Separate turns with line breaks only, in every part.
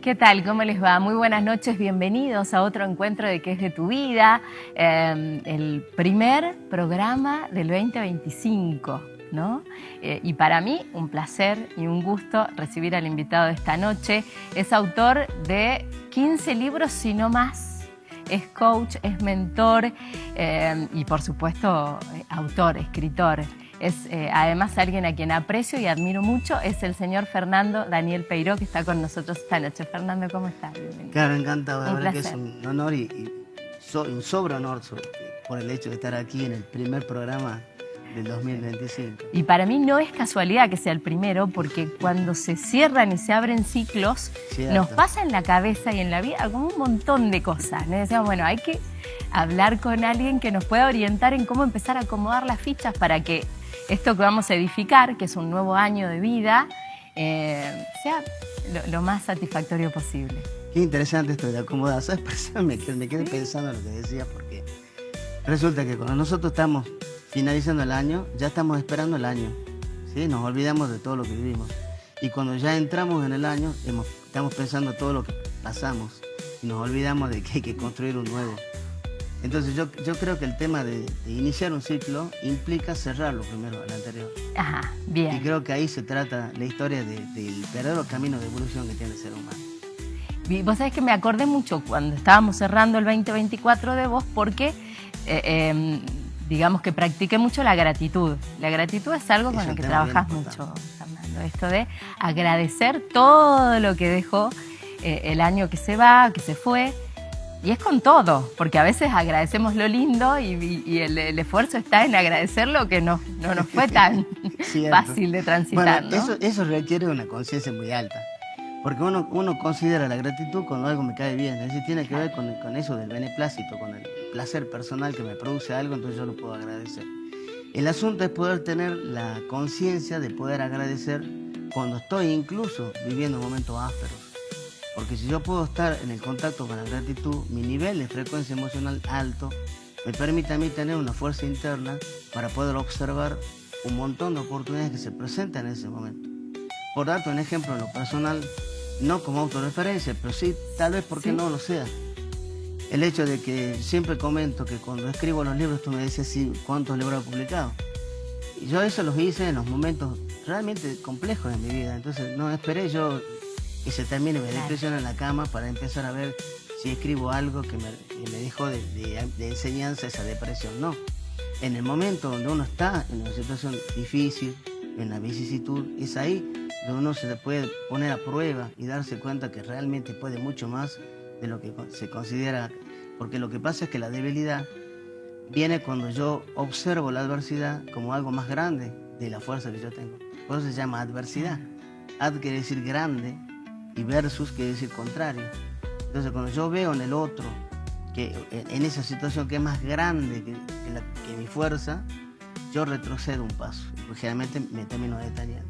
¿Qué tal? ¿Cómo les va? Muy buenas noches, bienvenidos a otro encuentro de ¿Qué es de tu vida? El primer programa del 2025, ¿no? Y para mí, un placer y un gusto recibir al invitado de esta noche. Es autor de 15 libros, si no más. Es coach, es mentor y por supuesto autor, escritor. Es además alguien a quien aprecio y admiro mucho, es el señor Fernando Daniel Peiró, que está con nosotros esta noche. Fernando, ¿cómo estás? Bienvenido.
Claro, encantado, la
Un
verdad que
placer.
es un honor y un sobrehonor por el hecho de estar aquí en el primer programa del 2025.
Y para mí no es casualidad que sea el primero, porque cuando se cierran y se abren ciclos,
Cierto.
nos pasa en la cabeza y en la vida como un montón de cosas, ¿no? Decíamos, bueno, hay que hablar con alguien que nos pueda orientar en cómo empezar a acomodar las fichas para que esto que vamos a edificar, que es un nuevo año de vida, sea lo más satisfactorio posible.
Qué interesante esto de acomodar. ¿Sabes? Por eso me quedé pensando en lo que decías, porque resulta que cuando nosotros estamos finalizando el año, ya estamos esperando el año, ¿sí? Nos olvidamos de todo lo que vivimos. Y cuando ya entramos en el año, estamos pensando todo lo que pasamos y nos olvidamos de que hay que construir un nuevo. Entonces yo creo que el tema de iniciar un ciclo implica cerrarlo primero al anterior.
Ajá,
Y
bien.
creo que ahí se trata la historia del verdadero camino de evolución que tiene el ser humano.
Y vos sabés que me acordé mucho cuando estábamos cerrando el 2024 de vos, porque digamos que practiqué mucho la gratitud. La gratitud es algo con
Es
lo
un
que
tema bien
trabajas
importante.
mucho, Fernando. Esto de agradecer todo lo que dejó el año que se va, que se fue. Y es con todo, porque a veces agradecemos lo lindo y el esfuerzo está en agradecer lo que no nos fue tan
Cierto.
fácil de transitar,
Bueno,
¿no?
eso requiere una conciencia muy alta, porque uno considera la gratitud cuando algo me cae bien, es decir, tiene que ver con eso del beneplácito, con el placer personal que me produce algo, entonces yo lo puedo agradecer. El asunto es poder tener la conciencia de poder agradecer cuando estoy incluso viviendo momentos ásperos. Porque si yo puedo estar en el contacto con la gratitud, mi nivel de frecuencia emocional alto me permite a mí tener una fuerza interna para poder observar un montón de oportunidades que se presentan en ese momento. Por darte un ejemplo en lo personal, no como autorreferencia, pero sí, tal vez porque no lo sea. El hecho de que siempre comento que cuando escribo los libros, tú me decías, sí, ¿cuántos libros he publicado? Y yo eso los hice en los momentos realmente complejos de mi vida, entonces no esperé yo que se termine mi depresión en la cama para empezar a ver si escribo algo que me dejó de enseñanza esa depresión. No, en el momento donde uno está en una situación difícil, en la vicisitud, es ahí donde uno se le puede poner a prueba y darse cuenta que realmente puede mucho más de lo que se considera, porque lo que pasa es que la debilidad viene cuando yo observo la adversidad como algo más grande de la fuerza que yo tengo. Por eso se llama adversidad. Ad quiere decir grande y versus quiere decir contrario. Entonces cuando yo veo en el otro, que en esa situación que es más grande que mi fuerza, yo retrocedo un paso. Porque generalmente me termino deteniendo.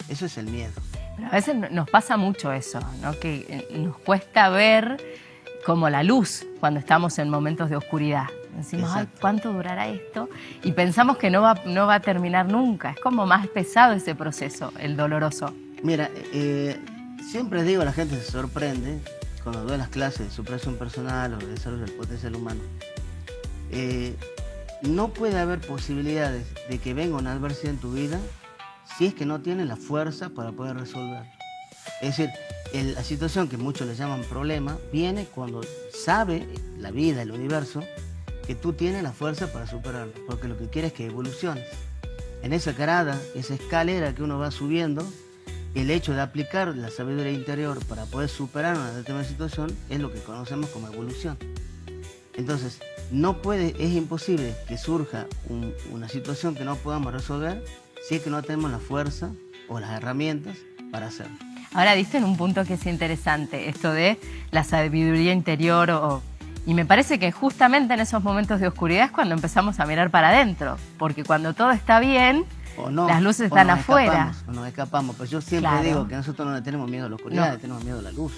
Eso es el miedo.
Pero a veces nos pasa mucho eso, ¿no? Que nos cuesta ver como la luz cuando estamos en momentos de oscuridad. Decimos, ay,
Exacto.
¿cuánto durará esto? Y pensamos que no va a terminar nunca. Es como más pesado ese proceso, el doloroso.
Mira, siempre digo, la gente se sorprende cuando doy las clases de superación personal o de desarrollo del potencial humano. No puede haber posibilidades de que venga una adversidad en tu vida si es que no tienes la fuerza para poder resolverlo. Es decir, la situación que muchos le llaman problema viene cuando sabe la vida, el universo, que tú tienes la fuerza para superarlo, porque lo que quiere es que evoluciones. En esa carada, esa escalera que uno va subiendo, el hecho de aplicar la sabiduría interior para poder superar una determinada situación es lo que conocemos como evolución. Entonces, es imposible que surja una situación que no podamos resolver si es que no tenemos la fuerza o las herramientas para hacerlo.
Ahora diste en un punto que es interesante, esto de la sabiduría interior y me parece que justamente en esos momentos de oscuridad es cuando empezamos a mirar para adentro, porque cuando todo está bien,
O no,
las luces
o
están
nos
afuera.
escapamos, o nos escapamos. Pues yo siempre
Claro.
digo que nosotros no le tenemos miedo a la oscuridad,
No.
le tenemos miedo a la luz.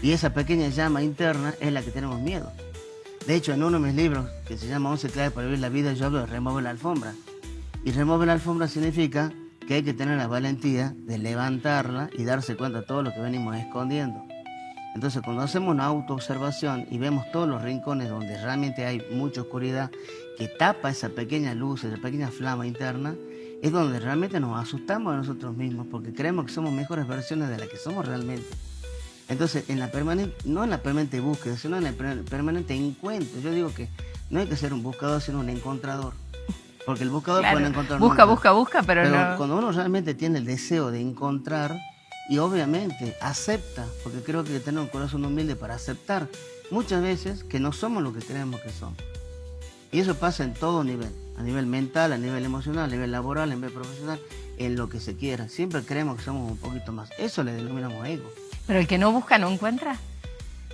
Y esa pequeña llama interna es la que tenemos miedo. De hecho, en uno de mis libros, que se llama 11 claves para vivir la vida, yo hablo de remover la alfombra. Y remover la alfombra significa que hay que tener la valentía de levantarla y darse cuenta de todo lo que venimos escondiendo. Entonces, cuando hacemos una autoobservación y vemos todos los rincones donde realmente hay mucha oscuridad que tapa esa pequeña luz, esa pequeña flama interna, es donde realmente nos asustamos a nosotros mismos porque creemos que somos mejores versiones de las que somos realmente. Entonces, no en la permanente búsqueda, sino en el permanente encuentro. Yo digo que no hay que ser un buscador, sino un encontrador. Porque el buscador
claro,
puede encontrar
busca, pero no.
Cuando uno realmente tiene el deseo de encontrar, y obviamente acepta, porque creo que tener un corazón humilde para aceptar muchas veces que no somos lo que creemos que somos. Y eso pasa en todo nivel, a nivel mental, a nivel emocional, a nivel laboral, a nivel profesional, en lo que se quiera. Siempre creemos que somos un poquito más. Eso le denominamos ego.
Pero el que no busca no encuentra.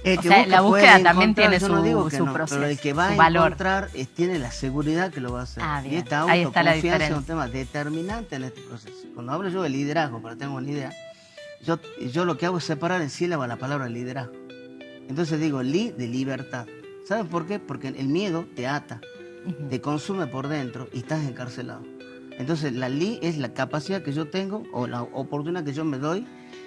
El que
sea,
busca
la búsqueda también
encontrar,
tiene
yo no digo que
su
no,
proceso,
pero el que va
su
a
valor.
encontrar tiene la seguridad que lo va a hacer.
Bien.
Y esta
Ahí está la
autoconfianza es
diferencia.
un tema determinante en este proceso. Cuando hablo yo de liderazgo, para que tengan una idea, yo lo que hago es separar en sílaba la palabra liderazgo. Entonces digo de libertad. ¿Saben por qué? Porque el miedo te ata, te consume por dentro y estás encarcelado. Entonces la es la capacidad que yo tengo o la oportunidad que yo me doy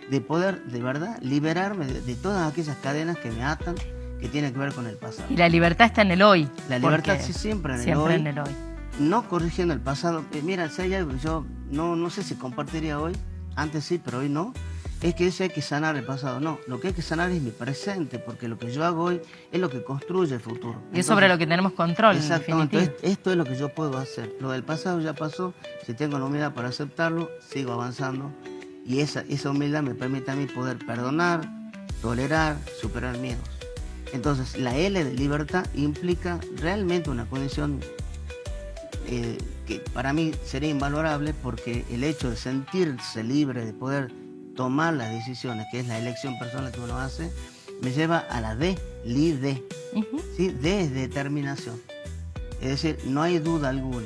de poder de verdad liberarme de todas aquellas cadenas que me atan, que tienen que ver con el pasado.
Y la libertad está en el hoy.
La libertad sí, siempre en el hoy. No corrigiendo el pasado. Mira, si hay algo que yo no sé si compartiría hoy, antes sí, pero hoy no, es que eso hay que sanar el pasado. No, lo que hay que sanar es mi presente, porque lo que yo hago hoy es lo que construye el futuro.
Y es sobre lo que tenemos control.
Exactamente, esto es lo que yo puedo hacer. Lo del pasado ya pasó, si tengo la humildad para aceptarlo, sigo avanzando. Y esa humildad me permite a mí poder perdonar, tolerar, superar miedos. Entonces, la L de libertad implica realmente una condición que para mí sería invalorable, porque el hecho de sentirse libre, de poder tomar las decisiones, que es la elección personal que uno hace, me lleva a la D, ¿sí? D es determinación. Es decir, no hay duda alguna.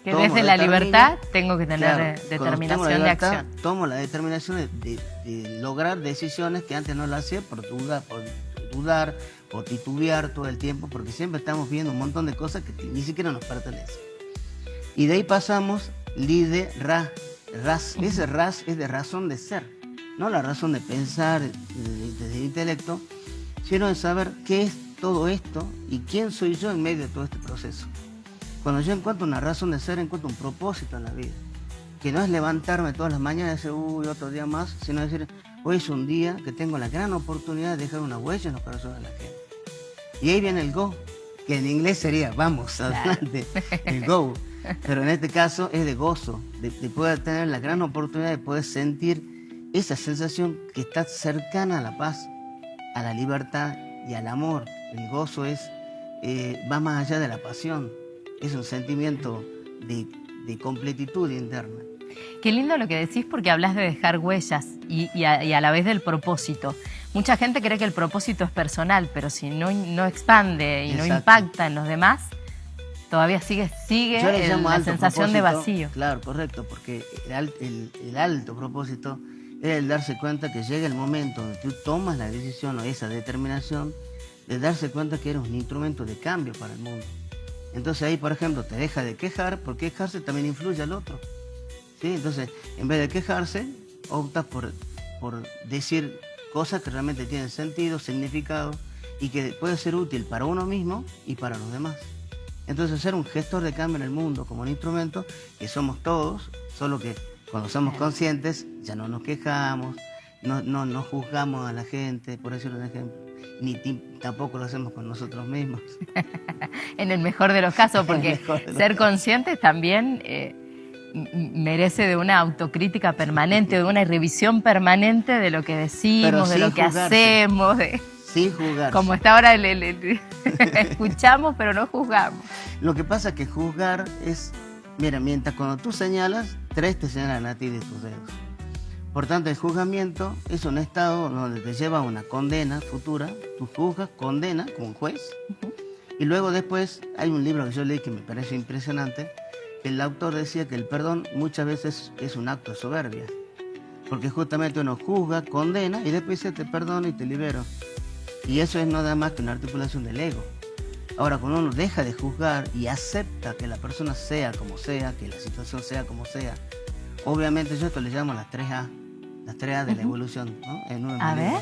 Que desde la libertad tengo que tener determinación
de
acción.
Tomo la determinación de lograr decisiones que antes no las hacía por dudar, por titubear todo el tiempo, porque siempre estamos viendo un montón de cosas que ni siquiera nos pertenecen. Y de ahí pasamos ese ras es de razón de ser, no la razón de pensar desde el intelecto, sino de saber qué es todo esto y quién soy yo en medio de todo este proceso. Cuando yo encuentro una razón de ser, encuentro un propósito en la vida, que no es levantarme todas las mañanas y decir, otro día más, sino decir, hoy es un día que tengo la gran oportunidad de dejar una huella en los corazones de la gente. Y ahí viene el go, que en inglés sería, vamos, adelante, el go. Pero en este caso es de gozo, de poder tener la gran oportunidad de poder sentir esa sensación que está cercana a la paz, a la libertad y al amor. El gozo va más allá de la pasión, es un sentimiento de completitud interna.
Qué lindo lo que decís, porque hablas de dejar huellas y a la vez del propósito. Mucha gente cree que el propósito es personal, pero si no expande y no impacta en los demás, todavía sigue la sensación de vacío.
Claro, correcto, porque el alto propósito es el darse cuenta que llega el momento donde tú tomas la decisión o esa determinación de darse cuenta que eres un instrumento de cambio para el mundo. Entonces ahí, por ejemplo, te deja de quejar, porque quejarse también influye al otro. ¿Sí? Entonces, en vez de quejarse, optas por decir cosas que realmente tienen sentido, significado y que puede ser útil para uno mismo y para los demás. Entonces, ser un gestor de cambio en el mundo como un instrumento, que somos todos, solo que cuando somos conscientes ya no nos quejamos, no juzgamos a la gente, por decirlo un ejemplo, ni tampoco lo hacemos con nosotros mismos.
En el mejor de los casos, porque ser conscientes también merece de una autocrítica permanente, de una revisión permanente de lo que decimos, de lo que hacemos.
Sin juzgar.
Como está ahora, escuchamos pero no juzgamos.
Lo que pasa es que juzgar es, mira, mientras cuando tú señalas, tres te señalan a ti de tus dedos. Por tanto, el juzgamiento es un estado donde te lleva a una condena futura. Tú juzgas, condena como un juez. Y luego después hay un libro que yo leí que me parece impresionante. El autor decía que el perdón muchas veces es un acto de soberbia. Porque justamente uno juzga, condena y después dice te perdono y te libero. Y eso es nada más que una articulación del ego. Ahora, cuando uno deja de juzgar y acepta que la persona sea como sea, que la situación sea como sea, obviamente yo esto le llamo las 3A de la evolución, ¿no?
A ver.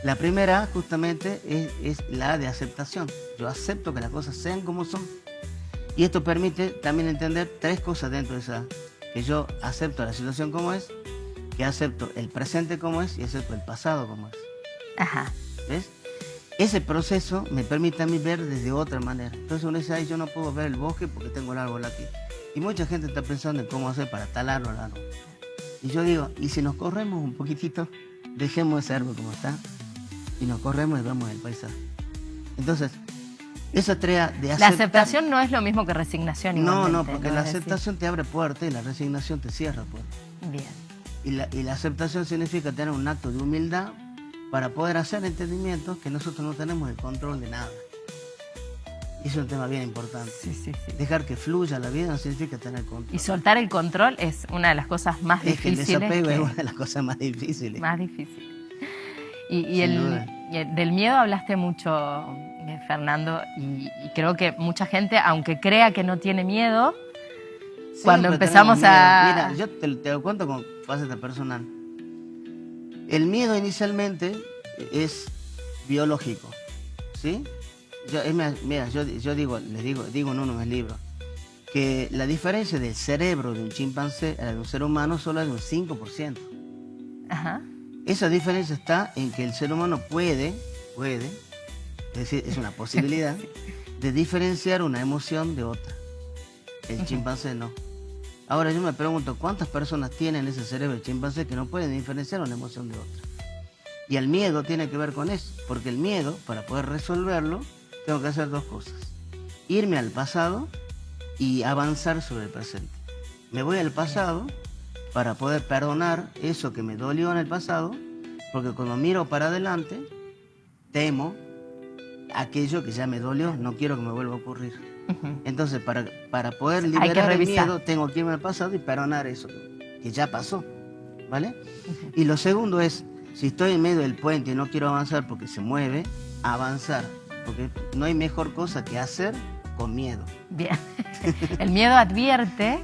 La primera justamente es la de aceptación. Yo acepto que las cosas sean como son. Y esto permite también entender tres cosas dentro de esa. Que yo acepto la situación como es, que acepto el presente como es y acepto el pasado como es.
Ajá.
¿Ves? Ese proceso me permite a mí ver desde otra manera. Entonces uno dice, ay, yo no puedo ver el bosque porque tengo el árbol aquí. Y mucha gente está pensando en cómo hacer para talarlo al árbol. Y yo digo, ¿y si nos corremos un poquitito? Dejemos ese árbol como está y nos corremos y vemos el paisaje. Entonces, esa tarea de aceptar...
La aceptación no es lo mismo que resignación igualmente.
No, porque
¿no?
la
Es decir,
aceptación te abre puertas y la resignación te cierra puertas.
bien.
Y la aceptación significa tener un acto de humildad para poder hacer entendimientos que nosotros no tenemos el control de nada. Y eso es un tema bien importante.
Sí, sí, sí.
Dejar que fluya la vida no significa tener control.
Y soltar el control es una de las cosas más
Es que el
difíciles.
desapego es una de las cosas más difíciles.
Más difícil. Y
Sin duda.
del miedo hablaste mucho, Fernando, y creo que mucha gente, aunque crea que no tiene miedo, cuando
Siempre
empezamos
tenemos miedo.
a...
Mira, yo te lo cuento con faceta personal. El miedo inicialmente es biológico, ¿sí? Mira, yo digo en uno de mis libros, que la diferencia del cerebro de un chimpancé a la de un ser humano solo es de un 5%.
Ajá.
Esa diferencia está en que el ser humano puede, es decir, es una posibilidad, de diferenciar una emoción de otra. El chimpancé no. Ahora yo me pregunto, ¿cuántas personas tienen ese cerebro de chimpancé que no pueden diferenciar una emoción de otra? Y el miedo tiene que ver con eso, porque el miedo, para poder resolverlo, tengo que hacer dos cosas. Irme al pasado y avanzar sobre el presente. Me voy al pasado para poder perdonar eso que me dolió en el pasado, porque cuando miro para adelante, temo aquello que ya me dolió, no quiero que me vuelva a ocurrir. Entonces, para poder liberar el miedo, tengo que irme al pasado y perdonar eso que ya pasó, ¿vale? Y lo segundo es, si estoy en medio del puente y no quiero avanzar porque se mueve, avanzar, porque no hay mejor cosa que hacer con miedo.
Bien. El miedo advierte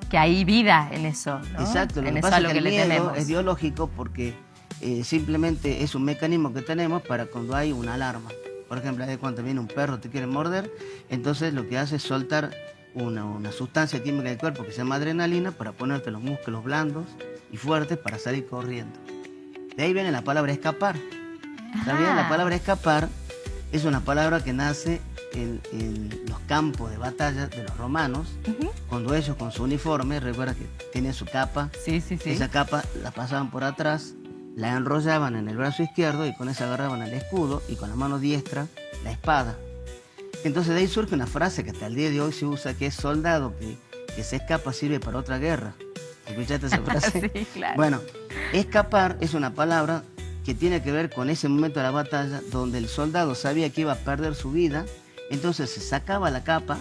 que hay vida en eso, ¿no?
Exacto, lo que pasa es que el miedo es biológico porque simplemente es un mecanismo que tenemos para cuando hay una alarma. Por ejemplo, cuando viene un perro te quiere morder, entonces lo que hace es soltar una sustancia química del cuerpo que se llama adrenalina para ponerte los músculos blandos y fuertes para salir corriendo. De ahí viene la palabra escapar. ¿Sabían? La palabra escapar es una palabra que nace en los campos de batalla de los romanos, cuando ellos con su uniforme, recuerda que tienen su capa, esa capa la pasaban por atrás, la enrollaban en el brazo izquierdo y con esa agarraban el escudo y con la mano diestra la espada. Entonces de ahí surge una frase que hasta el día de hoy se usa, que es soldado que se escapa sirve para otra guerra. ¿Escuchaste esa frase?
Sí, claro.
Bueno, escapar es una palabra que tiene que ver con ese momento de la batalla donde el soldado sabía que iba a perder su vida, entonces se sacaba la capa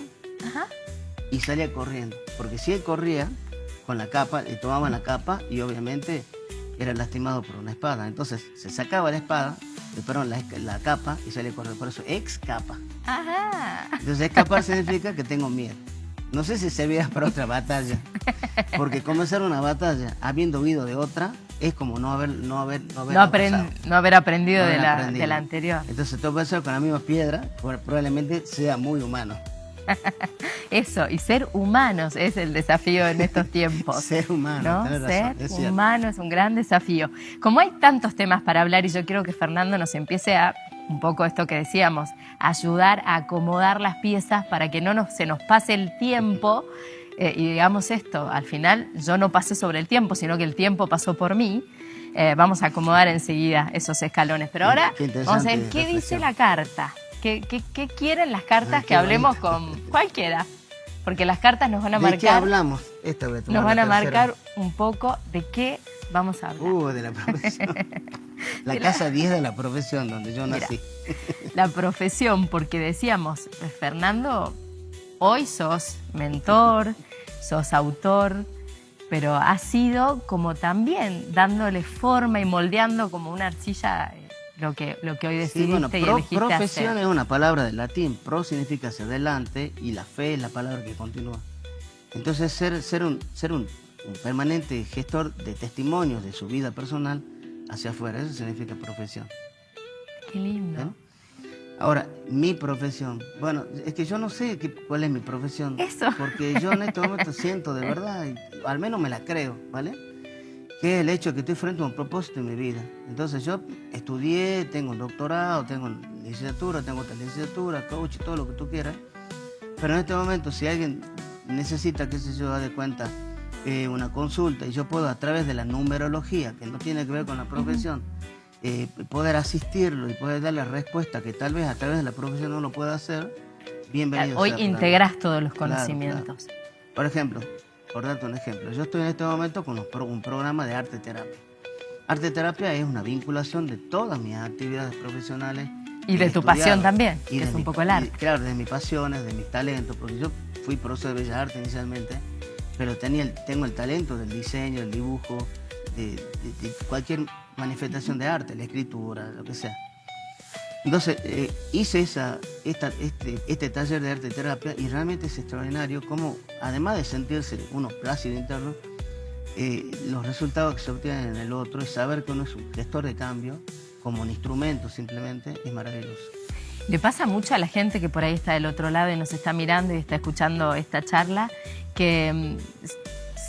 y salía corriendo. Porque si él corría con la capa, le tomaban la capa y obviamente era lastimado por una espada. Entonces se sacaba la espada, la capa y salía corriendo. Por eso, excapa. Entonces escapar significa que tengo miedo. No sé si se vea para otra batalla, porque comenzar una batalla habiendo huido de otra es como no haber
aprendido de la anterior.
Entonces tengo que hacer con la misma piedra, probablemente sea muy humano.
Eso, y ser humanos es el desafío en estos tiempos.
Ser humano,
¿no?
Tenés razón,
ser humano es un gran desafío. Como hay tantos temas para hablar y yo quiero que Fernando nos empiece a, un poco esto que decíamos, ayudar a acomodar las piezas para que se nos pase el tiempo y digamos esto, al final yo no pasé sobre el tiempo, sino que el tiempo pasó por mí. Vamos a acomodar enseguida esos escalones. Pero ahora vamos a ver qué dice la carta. ¿Qué quieren las cartas que hablemos con cualquiera? Porque las cartas nos van a marcar...
¿De qué hablamos?
Nos van a marcar un poco de qué vamos a hablar.
De la profesión. La casa 10 de la profesión donde yo nací.
La profesión, porque decíamos, Fernando, hoy sos mentor, sos autor, pero has sido como también dándole forma y moldeando como una arcilla... Lo que hoy decidiste y elegiste
profesión
hacer.
Es una palabra del latín. Pro significa hacia adelante y la fe es la palabra que continúa. Entonces ser un permanente gestor de testimonios de su vida personal hacia afuera, eso significa profesión.
Qué lindo.
¿Ven? Ahora, mi profesión. Bueno, es que yo no sé cuál es mi profesión.
Eso.
Porque yo en este momento siento de verdad, y al menos me la creo, ¿vale? Que es el hecho de que estoy frente a un propósito en mi vida. Entonces yo estudié, tengo un doctorado, tengo licenciatura, tengo otra licenciatura, coach y todo lo que tú quieras. Pero en este momento, si alguien necesita, qué sé yo, de cuenta, una consulta, y yo puedo a través de la numerología, que no tiene que ver con la profesión, poder asistirlo y poder darle respuesta que tal vez a través de la profesión no lo pueda hacer, bienvenido.
Hoy
sea
integrás todos los
Claro,
conocimientos.
claro. Por ejemplo, por darte un ejemplo, yo estoy en este momento con un programa de arte terapia. Arte terapia es una vinculación de todas mis actividades profesionales.
Y de tu pasión también, que es un poco el arte.
Claro, de mis pasiones, de mis talentos, porque yo fui profesor de Bellas Artes inicialmente, pero tengo el talento del diseño, el dibujo, de cualquier manifestación de arte, la escritura, lo que sea. Entonces, hice este taller de arte terapia y realmente es extraordinario como, además de sentirse uno plácido interno, los resultados que se obtienen en el otro y saber que uno es un gestor de cambio, como un instrumento simplemente, es maravilloso.
Le pasa mucho a la gente que por ahí está del otro lado y nos está mirando y está escuchando esta charla, que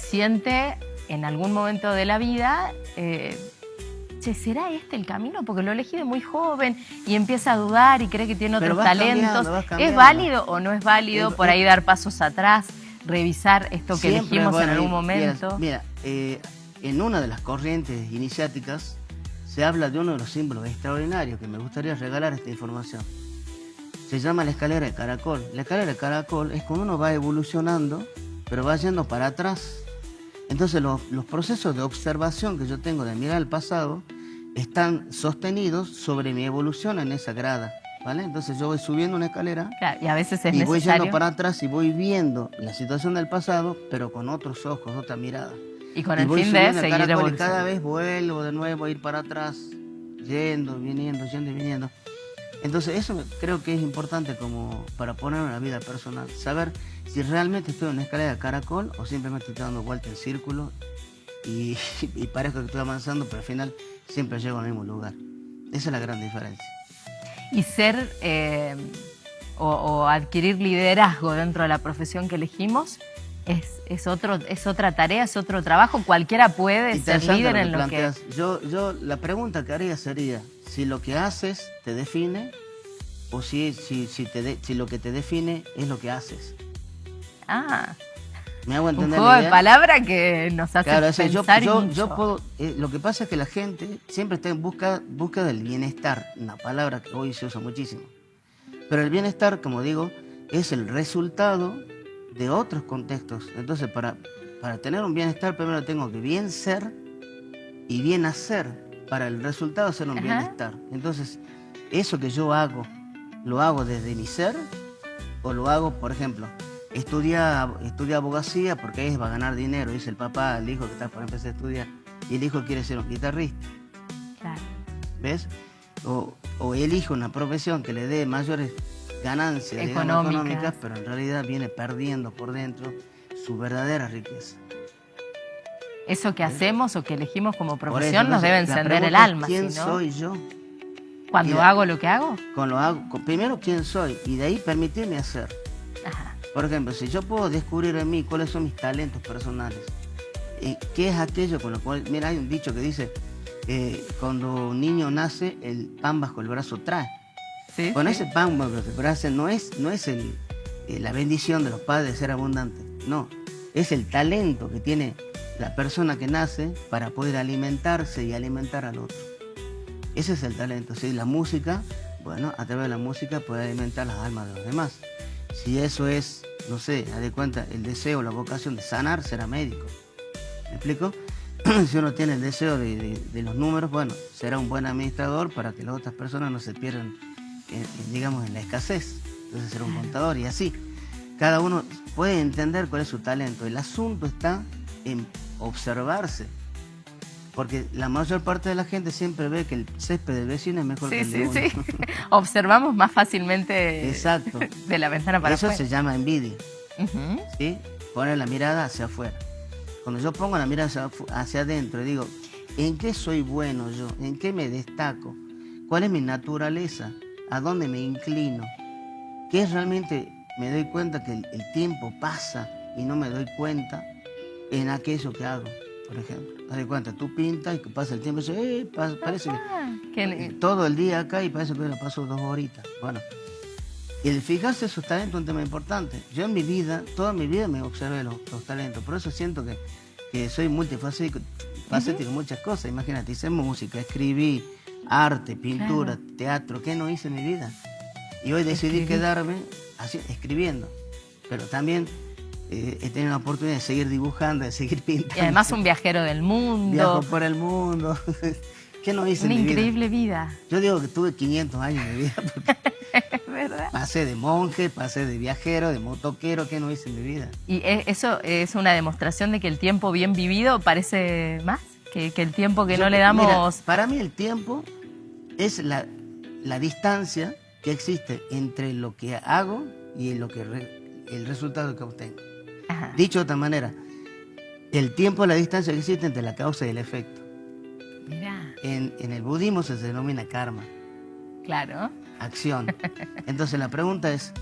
siente en algún momento de la vida, che, ¿será este el camino? Porque lo elegí de muy joven y empieza a dudar y cree que tiene otros talentos. ¿Es válido o no es válido por ahí dar pasos atrás, revisar esto que elegimos en algún momento?
Mira, en una de las corrientes iniciáticas se habla de uno de los símbolos extraordinarios que me gustaría regalar esta información. Se llama la escalera de caracol. La escalera de caracol es cuando uno va evolucionando, pero va yendo para atrás. Entonces los procesos de observación que yo tengo de mirar el pasado están sostenidos sobre mi evolución en esa grada, ¿vale? Entonces yo voy subiendo una escalera,
claro, y a veces es
y
necesario.
voy yendo para atrás y voy viendo la situación del pasado, pero con otros ojos, otra mirada.
Y con el fin de seguir evolucionando.
Y cada vez vuelvo de nuevo a ir para atrás, yendo, viniendo, yendo y viniendo. Entonces eso creo que es importante como para poner en la vida personal. Saber si realmente estoy en una escalera de caracol o simplemente estoy dando vuelta en círculo y parezco que estoy avanzando, pero al final siempre llego al mismo lugar. Esa es la gran diferencia.
Y ser o adquirir liderazgo dentro de la profesión que elegimos es otra tarea, es otro trabajo. Cualquiera puede ser líder en lo que...
Yo la pregunta que haría sería si lo que haces te define o si lo que te define es lo que haces.
Ah,
¿me hago entender?
un juego de palabras que nos hace pensar mucho.
Yo puedo, lo que pasa es que la gente siempre está en busca del bienestar, una palabra que hoy se usa muchísimo. Pero el bienestar, como digo, es el resultado de otros contextos. Entonces, para tener un bienestar, primero tengo que bien ser y bien hacer para el resultado ser un bienestar. Entonces, eso que yo hago, ¿lo hago desde mi ser o lo hago, por ejemplo, estudia abogacía porque ahí va a ganar dinero, dice el papá al hijo que está por empezar a estudiar, y el hijo quiere ser un guitarrista?
Claro.
¿Ves? O elige una profesión que le dé mayores ganancias económicas, pero en realidad viene perdiendo por dentro su verdadera riqueza.
Eso que hacemos o que elegimos como
Por
profesión
eso,
nos debe encender el alma.
¿Quién
¿sí, no?
soy yo?
Cuando hago lo que hago.
Primero, ¿quién soy? Y de ahí permitirme hacer.
Ajá.
Por ejemplo, si yo puedo descubrir en mí cuáles son mis talentos personales, qué es aquello con lo cual... Mira, hay un dicho que dice, cuando un niño nace, el pan bajo el brazo trae.
Sí,
Bueno,
sí.
ese pan bajo el brazo no es la bendición de los padres de ser abundante, no. Es el talento que tiene la persona que nace para poder alimentarse y alimentar al otro. Ese es el talento. Si la música, bueno, a través de la música puede alimentar las almas de los demás. Si eso es, no sé, haz de cuenta, el deseo, la vocación de sanar, será médico. ¿Me explico? Si uno tiene el deseo de los números, bueno, será un buen administrador para que las otras personas no se pierdan, digamos, en la escasez. Entonces será un contador y así. Cada uno puede entender cuál es su talento. El asunto está en observarse. Porque la mayor parte de la gente siempre ve que el césped del vecino es mejor que el de uno.
Sí. Observamos más fácilmente.
Exacto.
De la ventana para afuera.
Eso se llama envidia.
Uh-huh.
¿Sí? Poner la mirada hacia afuera. Cuando yo pongo la mirada hacia adentro y digo, ¿en qué soy bueno yo? ¿En qué me destaco? cuál es mi naturaleza, a dónde me inclino, qué es realmente, me doy cuenta que el tiempo pasa y no me doy cuenta en aquello que hago, por ejemplo. Te das cuenta, tú pintas y que pasa el tiempo y dices, parece que todo el día acá y parece que me paso 2 horitas. Bueno, el fijarse esos talentos es un tema importante. Yo en mi vida, toda mi vida me observé los talentos, por eso siento que soy multifacético en muchas cosas. Imagínate, hice música, escribí, arte, pintura, teatro, ¿qué no hice en mi vida? Y hoy decidí quedarme así, escribiendo, pero también he tenido la oportunidad de seguir dibujando, de seguir pintando.
Y además un viajero del mundo.
Viajo por el mundo. ¿Qué no hice en mi vida?
Una increíble vida.
Yo digo que tuve 500 años de vida.
¿Verdad?
Pasé de monje, pasé de viajero, de motoquero, ¿qué no hice en mi vida?
Y eso es una demostración de que el tiempo bien vivido parece más que el tiempo que no le damos.
Mira, para mí el tiempo es la distancia que existe entre lo que hago y el resultado que obtengo.
Ajá.
Dicho de otra manera, el tiempo es la distancia que existe entre la causa y el efecto.
Mirá.
En el budismo se denomina karma.
Claro.
Acción. Entonces la pregunta es,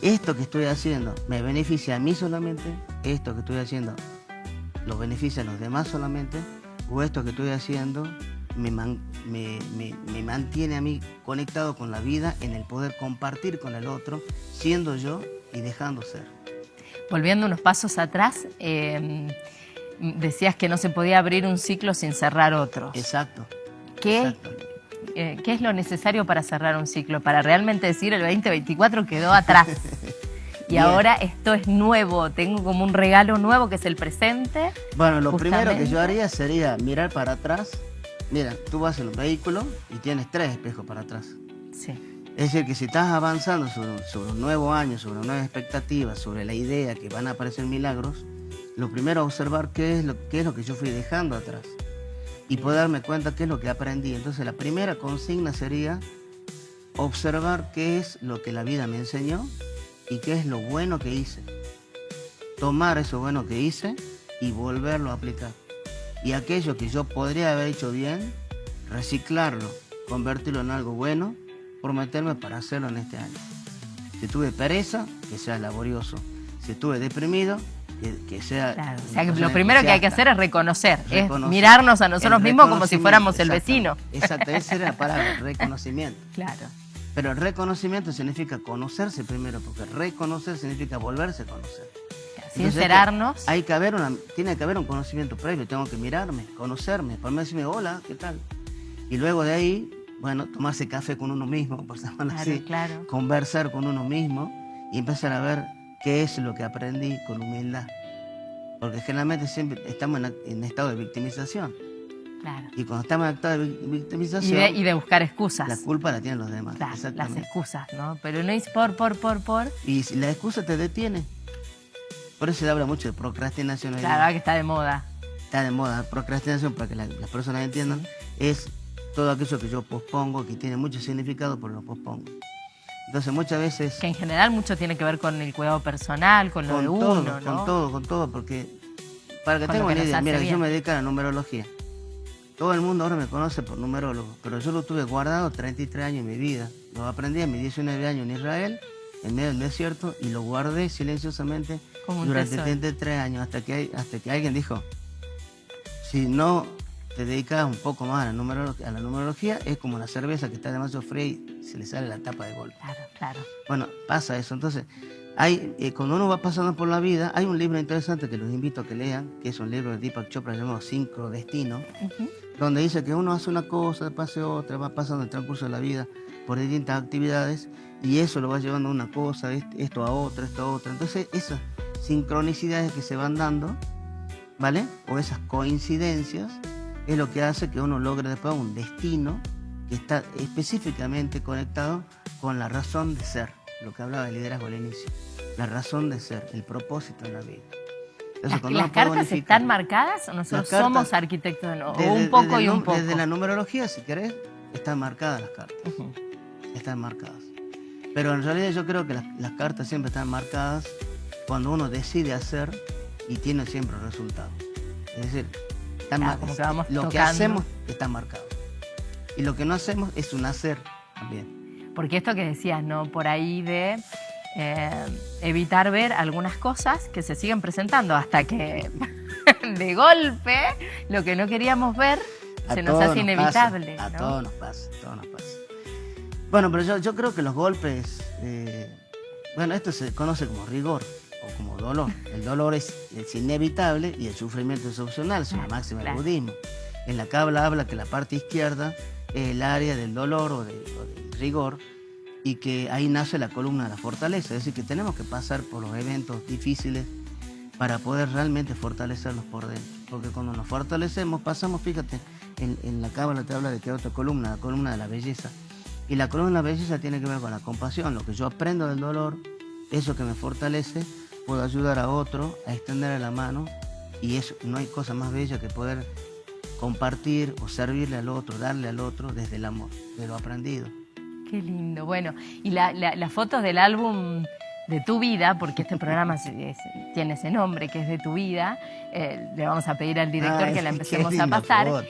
¿esto que estoy haciendo me beneficia a mí solamente? ¿Esto que estoy haciendo lo beneficia a los demás solamente? ¿O esto que estoy haciendo me mantiene a mí conectado con la vida, en el poder compartir con el otro, siendo yo y dejando ser?
Volviendo unos pasos atrás, decías que no se podía abrir un ciclo sin cerrar otros.
Exacto.
¿Qué es lo necesario para cerrar un ciclo? Para realmente decir el 2024 quedó atrás. Y
Bien.
Ahora esto es nuevo, tengo como un regalo nuevo que es el presente.
Bueno, lo primero que
justamente.
yo haría sería mirar para atrás. Mira, tú vas en un vehículo y tienes 3 espejos para atrás.
Sí.
Es decir, que si estás avanzando sobre un nuevo año, sobre una nueva expectativa, sobre la idea que van a aparecer milagros, lo primero a observar qué es lo que yo fui dejando atrás y poder darme cuenta qué es lo que aprendí. Entonces la primera consigna sería observar qué es lo que la vida me enseñó y qué es lo bueno que hice. Tomar eso bueno que hice y volverlo a aplicar. Y aquello que yo podría haber hecho bien, reciclarlo, convertirlo en algo bueno, prometerme para hacerlo en este año. Si tuve pereza, que sea laborioso. Si estuve deprimido, que sea...
Claro. O sea, que lo primero que hay que hacer es reconocer, es
Reconocer.
mirarnos a nosotros
El
mismos como si
reconocimiento,
fuéramos el vecino.
Exacto, esa era la palabra, reconocimiento.
Claro.
Pero el reconocimiento significa conocerse primero, porque reconocer significa volverse a conocer.
Sincerarnos.
Tiene que haber un conocimiento previo, tengo que mirarme, conocerme, ponerme decirme hola, ¿qué tal? Y luego de ahí, bueno, tomarse café con uno mismo, por llamarlo así,
Claro.
conversar con uno mismo y empezar a ver qué es lo que aprendí con humildad. Porque generalmente siempre estamos en estado de victimización.
Claro.
Y cuando estamos en estado de victimización,
Y de buscar excusas.
la culpa la tienen los demás.
Claro, las
Exactamente.
excusas, ¿no? Pero no es por.
Y si la excusa te detiene. Por eso se habla mucho de procrastinación hoy
Claro,
día.
ahora que está de moda.
Está de moda. Procrastinación, para que las personas entiendan, es todo aquello que yo pospongo, que tiene mucho significado, pero lo pospongo. Entonces muchas veces...
Que en general mucho tiene que ver con el cuidado personal, con lo de uno, ¿no?
Con todo, porque para que
Con
tengan
lo que
una
nos
idea,
hace
mira,
bien.
yo me dedico a la numerología. Todo el mundo ahora me conoce por numerólogo, pero yo lo tuve guardado 33 años en mi vida. Lo aprendí a mis 19 años en Israel, en medio del desierto, y lo guardé silenciosamente
Como un
durante
tesoro.
33 años, hasta que alguien dijo, si no te dedicas un poco más a la numerología, es como la cerveza que está demasiado fría y se le sale la tapa de golpe.
Claro.
Bueno, pasa eso. Entonces, cuando uno va pasando por la vida, hay un libro interesante que los invito a que lean, que es un libro de Deepak Chopra llamado Sincrodestino, donde dice que uno hace una cosa, después hace otra, va pasando el transcurso de la vida por distintas actividades y eso lo va llevando a una cosa, esto a otra, esto a otra. Entonces, esas sincronicidades que se van dando, ¿vale? O esas coincidencias, es lo que hace que uno logre después un destino que está específicamente conectado con la razón de ser, lo que hablaba de liderazgo al inicio, la razón de ser, el propósito en la vida. Entonces, cuando
¿Las
uno puede
cartas
bonificar-
están marcadas o nosotros
Las cartas-
somos arquitectos de nuevo? O
Desde-
un poco
desde
y
el
un
num-
poco.
Desde la numerología, si querés, están marcadas las cartas,
Ujú.
están marcadas. Pero en realidad yo creo que las cartas siempre están marcadas cuando uno decide hacer y tiene siempre resultados. Es decir,
Claro, como que vamos
lo que
tocando.
hacemos está marcado. Y lo que no hacemos es un hacer también.
Porque esto que decías, ¿no? Por ahí de evitar ver algunas cosas que se siguen presentando hasta que de golpe lo que no queríamos ver se nos hace inevitable.
A
¿no?
todos nos pasa, Bueno, pero yo creo que los golpes, bueno, esto se conoce como rigor o como dolor. El dolor es inevitable y el sufrimiento es opcional, es una máxima del budismo. En la Cábala habla que la parte izquierda es el área del dolor o del rigor, y que ahí nace la columna de la fortaleza. Es decir, que tenemos que pasar por los eventos difíciles para poder realmente fortalecernos por dentro. Porque cuando nos fortalecemos, pasamos, fíjate, en la Cábala te habla de que hay otra columna, la columna de la belleza. Y la columna de la belleza tiene que ver con la compasión. Lo que yo aprendo del dolor, eso que me fortalece, puedo ayudar a otro a extenderle la mano, y eso, no hay cosa más bella que poder compartir o servirle al otro, darle al otro desde el amor, de lo aprendido.
Qué lindo. Bueno, y las fotos del álbum de tu vida, porque este programa tiene ese nombre, que es de tu vida, le vamos a pedir al director que la empecemos a pasar.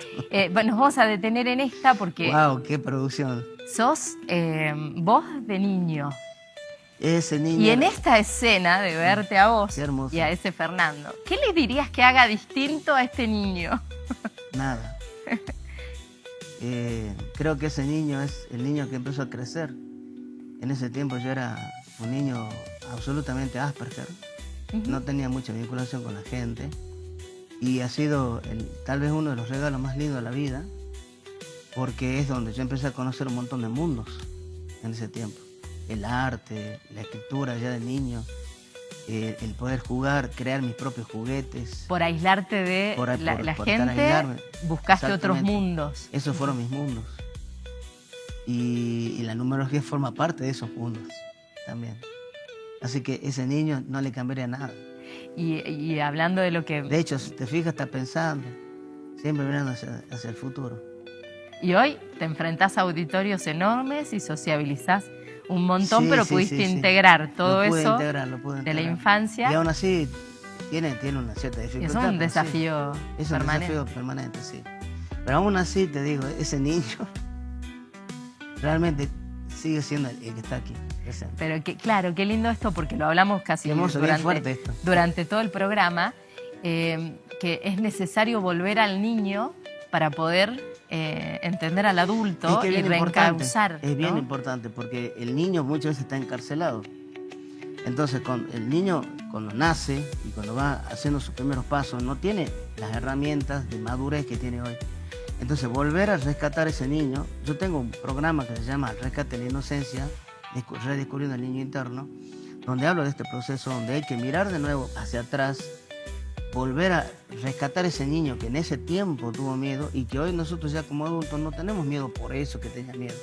Bueno, nos vamos a detener en esta porque...
¡Wow! ¡Qué producción!
Sos vos de niño.
Ese niño.
Y en esta escena de verte a vos
y
a ese Fernando, ¿qué le dirías que haga distinto a este niño?
Nada. Creo que ese niño es el niño que empezó a crecer. En ese tiempo yo era un niño absolutamente Asperger. No tenía mucha vinculación con la gente. Y ha sido tal vez uno de los regalos más lindos de la vida, porque es donde yo empecé a conocer un montón de mundos en ese tiempo. El arte, la escritura ya de niño, el poder jugar, crear mis propios juguetes.
Por aislarte de la gente, buscaste otros mundos.
Esos fueron mis mundos. Y la numerología forma parte de esos mundos también. Así que ese niño no le cambiaría nada.
Y hablando de lo que...
De hecho, si te fijas, está pensando, siempre mirando hacia el futuro.
Y hoy te enfrentás a auditorios enormes y sociabilizás un montón, pero pudiste integrar todo eso de la infancia.
Y aún así tiene una cierta dificultad.
Es un desafío permanente.
Es un desafío permanente, sí. Pero aún así, te digo, ese niño realmente sigue siendo el que está aquí presente.
Pero claro, qué lindo esto, porque lo hablamos casi durante todo el programa, que es necesario volver al niño para poder entender al adulto y reencauzar.
Es bien importante, porque el niño muchas veces está encarcelado. Entonces, el niño cuando nace y cuando va haciendo sus primeros pasos, no tiene las herramientas de madurez que tiene hoy. Entonces, volver a rescatar a ese niño. Yo tengo un programa que se llama Rescate de la Inocencia, redescubriendo el niño interno, donde hablo de este proceso, donde hay que mirar de nuevo hacia atrás, volver a rescatar ese niño que en ese tiempo tuvo miedo y que hoy nosotros ya como adultos no tenemos miedo por eso que tenía miedo.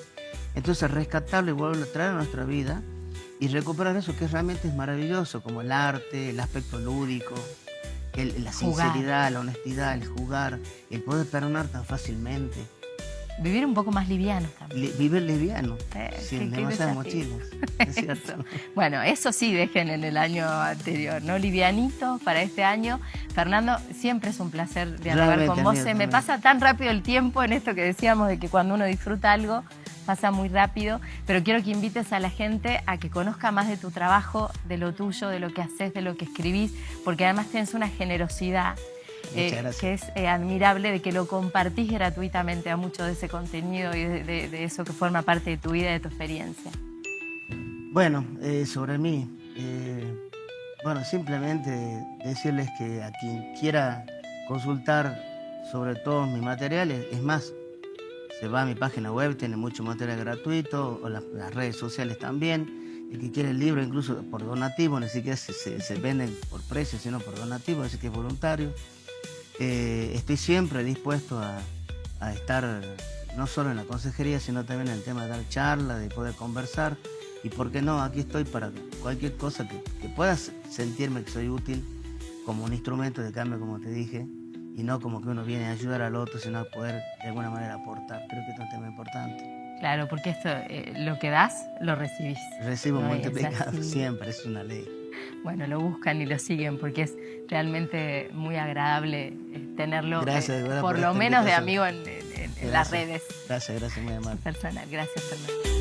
Entonces rescatarlo y volverlo a traer a nuestra vida y recuperar eso que realmente es maravilloso, como el arte, el aspecto lúdico, la sinceridad, la honestidad, el jugar, el poder perdonar tan fácilmente.
Vivir un poco más liviano también.
Vivir liviano, sin demasiadas mochilas. Es cierto.
Bueno, eso sí dejen en el año anterior, ¿no? Livianito para este año. Fernando, siempre es un placer dialogar con vos. Se me pasa tan rápido el tiempo en esto que decíamos de que cuando uno disfruta algo, pasa muy rápido. Pero quiero que invites a la gente a que conozca más de tu trabajo, de lo tuyo, de lo que haces, de lo que escribís, porque además tienes una generosidad que es admirable, de que lo compartís gratuitamente a mucho de ese contenido y de eso que forma parte de tu vida y de tu experiencia.
Bueno, sobre mí, bueno, simplemente decirles que a quien quiera consultar sobre todos mis materiales, es más, se va a mi página web, tiene mucho material gratuito, o las redes sociales también. El que quiere el libro, incluso por donativo, ni siquiera se venden por precio, sino por donativo, así que es voluntario. Estoy siempre dispuesto a estar no solo en la consejería, sino también en el tema de dar charlas, de poder conversar. Y por qué no, aquí estoy para cualquier cosa que pueda sentirme que soy útil como un instrumento de cambio, como te dije, y no como que uno viene a ayudar al otro, sino a poder de alguna manera aportar. Creo que esto es un tema importante.
Claro, porque esto, lo que das, lo recibís.
Recibo multiplicado, siempre, es una ley.
Bueno, lo buscan y lo siguen porque es realmente muy agradable tenerlo, por lo menos de amigo en las redes.
Gracias, muy amable.
Personal. Gracias, Fernando.